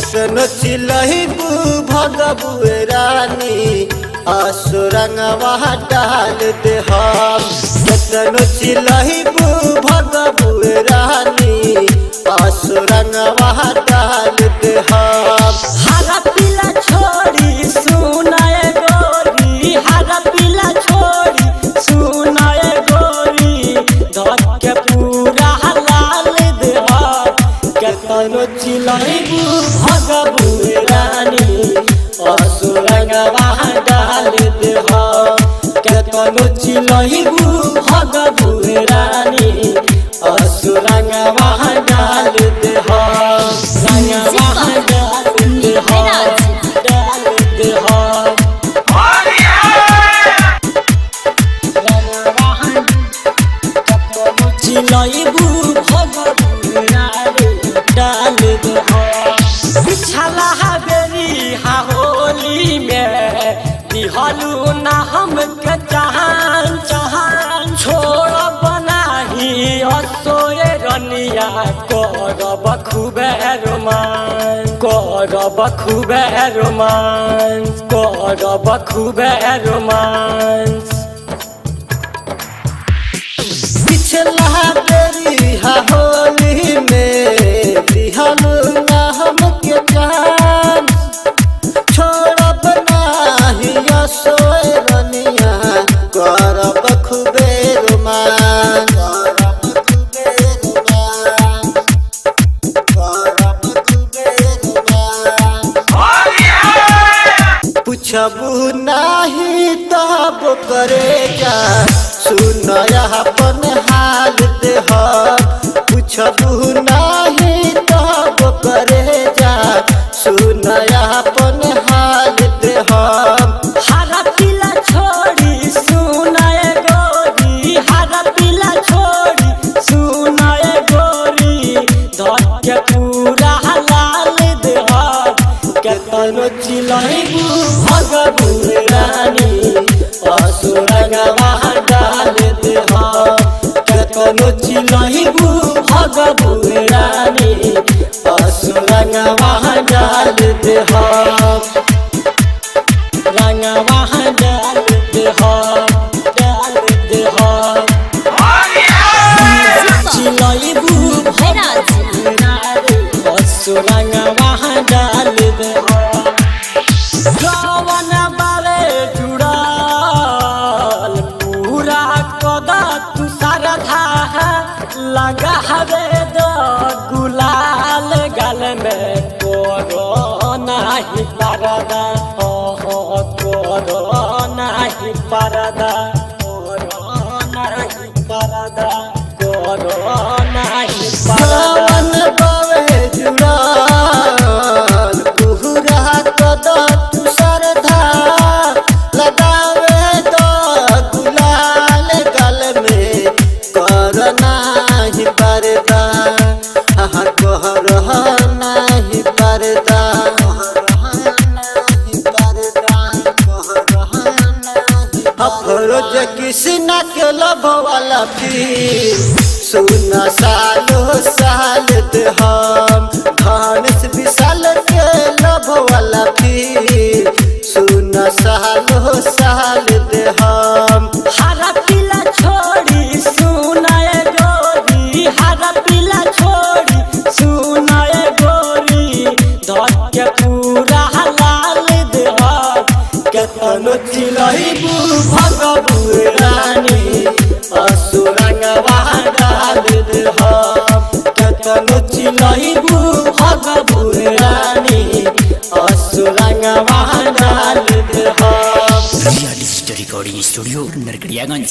केतनो चिलहिबू भगबुए रानी असुरंगवा डाल दे हम। केतनो चिलहिबू भगबुए रानी असुरंगवा डाल दे हम। हरा पीला छोड़ी सुनाए गोरी, हरा पीला छोड़ी सुनाए गोरी, धर के पूरा लाल दे हम। केतनो चिलहिबू भगबुए रानी असुरंगवा डाल दे हम। केतनो चिलहिबू भगबुए रानी असुरंगवा डाल दे हम। रंगवा डाल दे हम, डाल दे हम। रंगवा केतनो चिलहिबू भगबुए रानी डाल दे हम। पिछला बेरी होली में दिहलू ना हमके चाहन चाहन, छोड़ बनाही असोए रनिया करब खूबे रोमांस, करब खूबे रोमांस, करब खूबे रोमांस। पिछला बेरी होली में दिहलू ना हमके जान, छोड़ब नाही असोए रनिया करब खूबे रोमांस, करब खूबे रोमांस, करब खूबे रोमांस। पूछबू नाही तब करे जा सुनया अपन हाल दे हम। पूछबू नाही तब करे जा सुनया अपन हाल दे हम। हरा पीला छोड़ी सुनाए गोरी, हरा पीला छोड़ी सुनाए गोरी, धर के पूरा लाल दे हम। केतनो चिलहिबू भगबुए रानी असुरंगवा डाल दे हम। केतनो चिलहिबू भगबुए रानी असुरंगवा डाल दे हम। रंगवा डाल दे हम, डाल दे हम। चिलहिबू भगबुए रानी असुरंगवा डाल दे हम। जवन बारे जुड़ल पूरा कदा तू सरधा, लगा हवे दो गुलाल गल में करो नाही परदा, हो करो नाही परदा, करो नाही परदा, करो नाही परदा। जवन बारे जुड़ल पूरा कदा तू सरधा, लगावे दो गुलाल गल में कर नाही परदा, कहर नाही परदा, अफरोज कृष्णा के लब वाला फिर सुना सालो साल दे हम। गणेश विशाल के लब वाला फिर सुना सालो साल दे हम। हरा पीला छोड़ी सुनाए गोरी, हरा पीला छोड़ी सुनाए गोरी, धर के पूरा लाल दे हम। केतनो चिलहिबू भगबुए रानी असुरंगवा डाल दे हम। केतनो चिलहिबू भगबुए रानी असुरंगवा डाल दे हम। Recording studio Narkatiaganj.